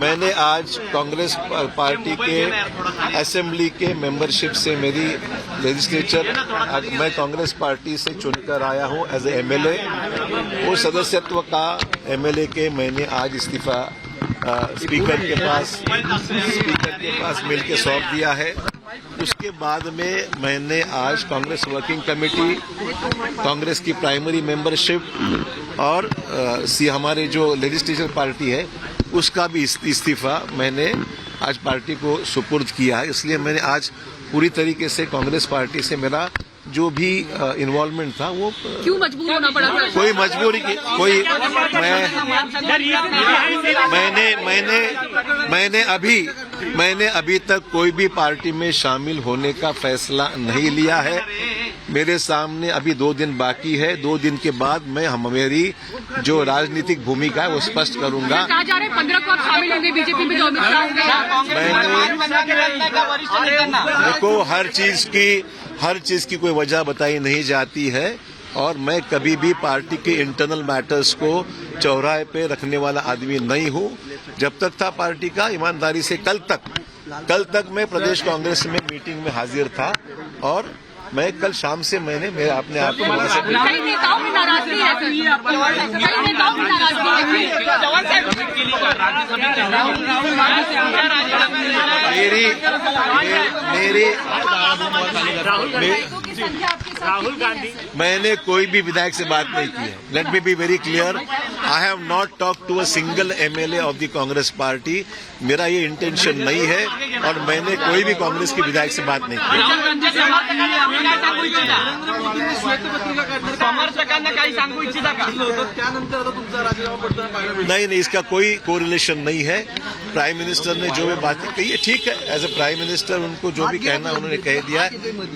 मैंने आज कांग्रेस पार्टी के असेंबली के मेंबरशिप से मेरी लेजिस्लेचर मैं कांग्रेस पार्टी से चुनकर आया हूं एज ए एमएलए। वो सदस्यत्व का एमएलए के मैंने आज इस्तीफा स्पीकर के पास मिलकर सौंप दिया है। उसके बाद में मैंने आज कांग्रेस वर्किंग कमेटी, कांग्रेस की प्राइमरी मेंबरशिप और हमारे जो लेजिस्लेचर पार्टी है उसका भी इस्तीफा मैंने आज पार्टी को सुपुर्द किया है। इसलिए मैंने आज पूरी तरीके से कांग्रेस पार्टी से मेरा जो भी इन्वॉल्वमेंट था वो क्यों मजबूर होना पड़ा था? कोई मजबूरी की कोई मैंने अभी तक कोई भी पार्टी में शामिल होने का फैसला नहीं लिया है। मेरे सामने अभी 2 दिन बाकी है। 2 दिन के बाद मैं मेरी जो राजनीतिक भूमिका है वो स्पष्ट करूंगा। कहा जा रहा है 15 को आप शामिल होंगे बीजेपी में, जो देखो हर चीज की कोई वजह बताई नहीं जाती है और मैं कभी भी पार्टी के इंटरनल मैटर्स को चौराहे पे रखने वाला आदमी नहीं हूं। जब तक था पार्टी का ईमानदारी से कल तक मैं प्रदेश कांग्रेस में मीटिंग में हाजिर था और मैं कल शाम से मैंने मेरे अपने आप को कई नेताओं में नाराजगी है राहुल गांधी, मैंने कोई भी विधायक से बात नहीं की है। Let me be very clear, I have not talk to a single MLA of the Congress party. मेरा ये इंटेंशन नहीं है और मैंने कोई भी कांग्रेस के विधायक से बात नहीं की। नहीं, इसका कोई कोरिलेशन नहीं है। प्राइम मिनिस्टर ने जो भी बातें कही है ठीक है, एज ए प्राइम मिनिस्टर उनको जो भी कहना उन्होंने कह दिया है।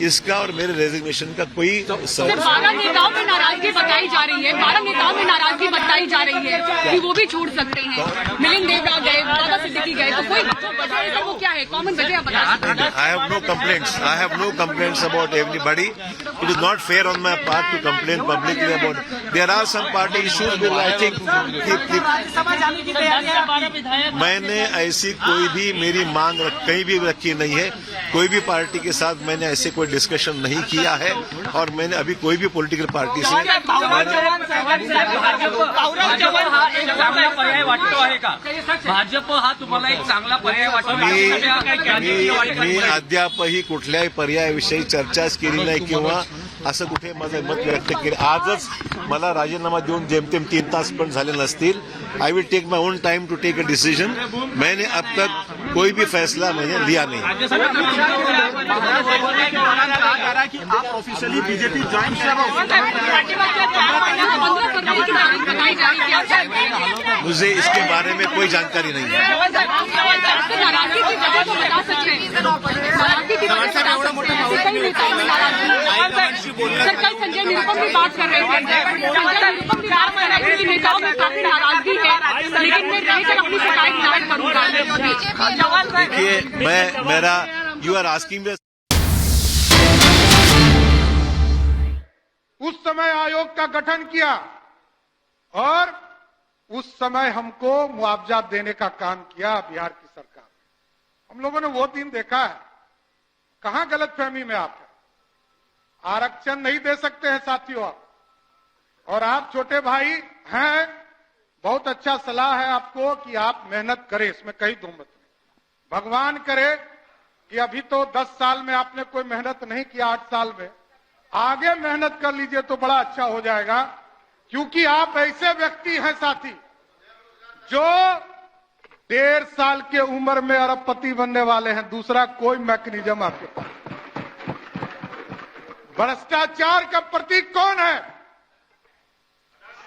इसका और मेरे रेजिग्नेशन का कोई 12 नेताओं में नाराजगी बताई जा रही है, 12 नेताओं में नाराजगी बताई जा रही है कि वो भी छोड़ सकते हैं। मिलिंद देवरा गए, बाबा सिद्दीकी गए, तो कोई वजह वो क्या है? कॉमन वजह बता सकते हैं? I have no complaints about everybody. It is not fair on my part to complain publicly about. There are some party issues which I think. मैंने ऐसी कोई भी मेरी मांग कहीं भी रखी नहीं है। कोई भी पार्टी के साथ मैंने ऐसे कोई डिस्कशन नहीं किया है और मैंने अभी कोई भी पॉलिटिकल पार्टी से भाजप हा तुम्हाला एक चांगला पर्याय वाटतो? मी अद्यापही कुठल्याही पर्यायाविषयी चर्चाच केली नाही किंवा असं कुठे माझं मत व्यक्त केलं। आजच मला राजीनामा देऊन जेमतेम 3 तास पण झाले नसतील। I will take my own time to take a decision. मैंने अब तक कोई भी फैसला मैंने लिया नहीं। आप ऑफिशियली बीजेपी ज्वाइन मुझे इसके बारे में कोई जानकारी नहीं है। सर, कल संजय निरुपम भी बात कर रहे थे कि नेताओं में काफी नाराजगी है, लेकिन मैं रहकर अपनी शिकायत दायर करूंगा। देखिए, यू आर आस्किंग उस समय आयोग का गठन किया और उस समय हमको मुआवजा देने का काम किया बिहार की सरकार। हम लोगों ने वो दिन देखा है। कहां गलतफहमी में आप है? आरक्षण नहीं दे सकते हैं साथियों आप, और आप छोटे भाई हैं। बहुत अच्छा सलाह है आपको कि आप मेहनत करें, इसमें कहीं दो मत नहीं। भगवान करे कि अभी तो 10 साल में आपने कोई मेहनत नहीं किया, 8 साल में आगे मेहनत कर लीजिए तो बड़ा अच्छा हो जाएगा। क्योंकि आप ऐसे व्यक्ति हैं साथी जो 1.5 साल के उम्र में अरबपति बनने वाले हैं। दूसरा कोई मैकेनिज्म आपके पास। भ्रष्टाचार का प्रतीक कौन है?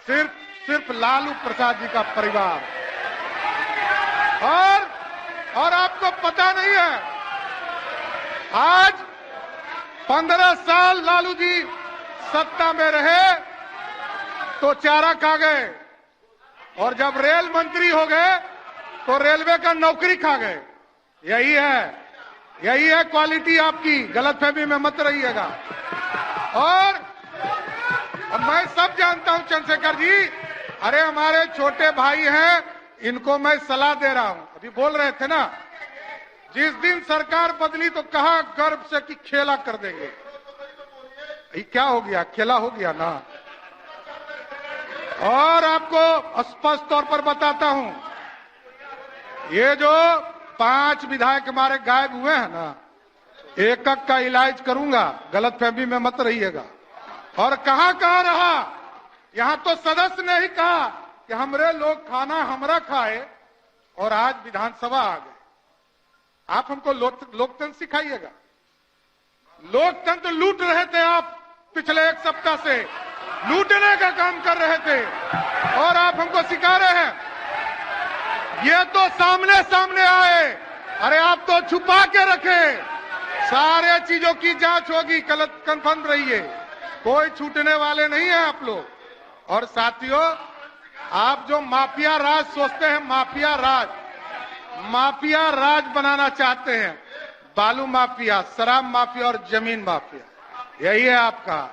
सिर्फ लालू प्रसाद जी का परिवार। और आपको पता नहीं है, आज 15 साल लालू जी सत्ता में रहे तो चारा खा गए, और जब रेल मंत्री हो गए तो रेलवे का नौकरी खा गए। यही है क्वालिटी आपकी। गलतफहमी में मत रहिएगा। और मैं सब जानता हूं चंद्रशेखर जी, अरे हमारे छोटे भाई हैं, इनको मैं सलाह दे रहा हूं, अभी बोल रहे थे ना, जिस दिन सरकार बदली तो कहा गर्व से कि खेला कर देंगे। ये क्या हो गया? खेला हो गया ना। और आपको स्पष्ट तौर पर बताता हूं, ये जो 5 विधायक हमारे गायब हुए हैं ना, एक एक का इलाज करूंगा, गलतफहमी में मत रहिएगा। और कहां रहा, यहां तो सदस्य ने ही कहा कि हमरे लोग खाना हमरा खाए, और आज विधानसभा आ गए। आप हमको लोकतंत्र सिखाइएगा? लोकतंत्र लूट रहे थे आप, पिछले 1 सप्ताह से लूटने का काम कर रहे थे, और आप हमको सिखा रहे हैं। ये तो सामने सामने आए, अरे आप तो छुपा के रखे। सारे चीजों की जांच होगी, कंफर्म रहिए, कोई छूटने वाले नहीं है आप लोग। और साथियों, आप जो माफिया राज सोचते हैं, माफिया राज बनाना चाहते हैं, बालू माफिया, शराब माफिया और जमीन माफिया, यही है आपका।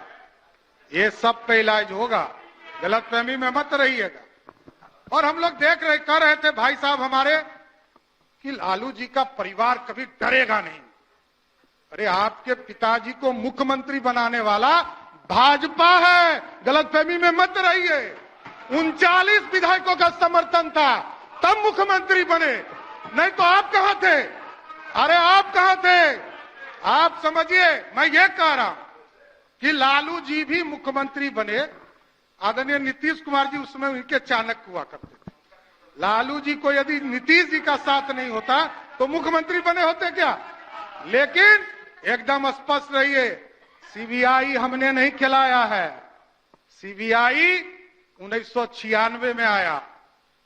ये सब पे इलाज होगा, गलतफहमी में मत रहिएगा। और हम लोग कह रहे थे भाई साहब हमारे कि लालू जी का परिवार कभी डरेगा नहीं। अरे आपके पिताजी को मुख्यमंत्री बनाने वाला भाजपा है, गलतफहमी में मत रहिए। 39 विधायकों का समर्थन था, तब मुख्यमंत्री बने, नहीं तो आप कहां थे? अरे आप कहां थे? आप समझिए, मैं ये कह रहा हूं कि लालू जी भी मुख्यमंत्री बने। आदरणीय नीतीश कुमार जी उस समय उनके चाणक हुआ करते थे। लालू जी को यदि नीतीश जी का साथ नहीं होता तो मुख्यमंत्री बने होते क्या? लेकिन एकदम स्पष्ट रहिए, सीबीआई हमने नहीं खिलाया है। सीबीआई 1996 में आया,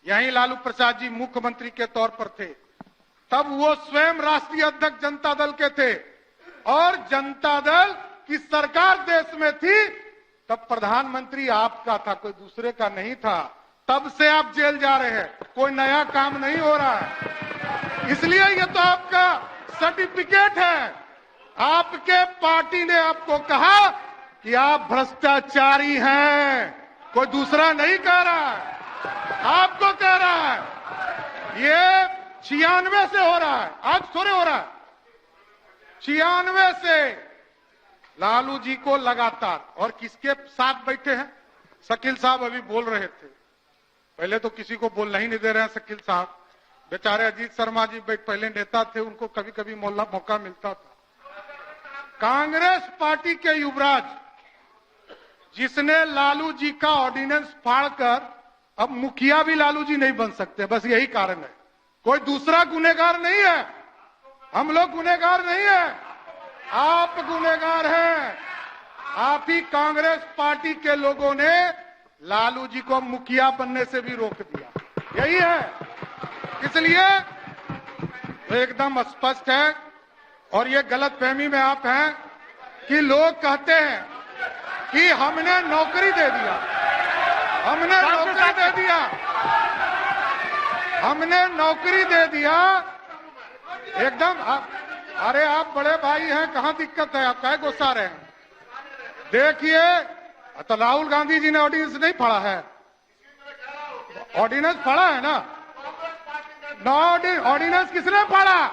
यहीं लालू प्रसाद जी मुख्यमंत्री के तौर पर थे, तब वो स्वयं राष्ट्रीय अध्यक्ष जनता दल के थे, और जनता दल की सरकार देश में थी, तब प्रधानमंत्री आपका था, कोई दूसरे का नहीं था। तब से आप जेल जा रहे हैं, कोई नया काम नहीं हो रहा है। इसलिए ये तो आपका सर्टिफिकेट है। आपके पार्टी ने आपको कहा कि आप भ्रष्टाचारी हैं, कोई दूसरा नहीं कह रहा है, आपको कह रहा है। ये 96 से हो रहा है, आज थोड़े हो रहा है। 96 से लालू जी को लगातार, और किसके साथ बैठे हैं? शकील साहब अभी बोल रहे थे, पहले तो किसी को बोलना ही नहीं दे रहे हैं शकील साहब, बेचारे अजीत शर्मा जी पहले नेता थे, उनको कभी कभी मौका मिलता था। कांग्रेस पार्टी के युवराज, जिसने लालू जी का ऑर्डिनेंस फाड़कर, अब मुखिया भी लालू जी नहीं बन सकते, बस यही कारण है, कोई दूसरा गुनहगार नहीं है। हम लोग गुनहगार नहीं है, आप गुनहगार हैं। आप ही कांग्रेस पार्टी के लोगों ने लालू जी को मुखिया बनने से भी रोक दिया, यही है। इसलिए तो एकदम स्पष्ट है, और ये गलतफहमी में आप हैं कि लोग कहते हैं कि हमने नौकरी दे दिया, हमने नौकरी दे दिया, हमने नौकरी दे दिया। एकदम अरे आप बड़े भाई हैं, कहां दिक्कत है? आप काहे गुस्सा रहे हैं? देखिए, तो राहुल गांधी जी ने ऑर्डिनेंस नहीं पढ़ा है, ऑर्डिनेंस पढ़ा है ना? ऑर्डिनेंस किसने पढ़ा?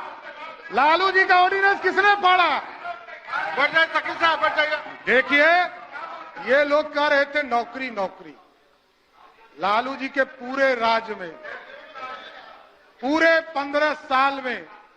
लालू जी का ऑर्डिनेंस किसने पढ़ा? बैठ जाइए शकील साहब, बैठ जाइए। देखिए, ये लोग कह रहे थे नौकरी नौकरी। लालू जी के पूरे राज में, पूरे 15 साल में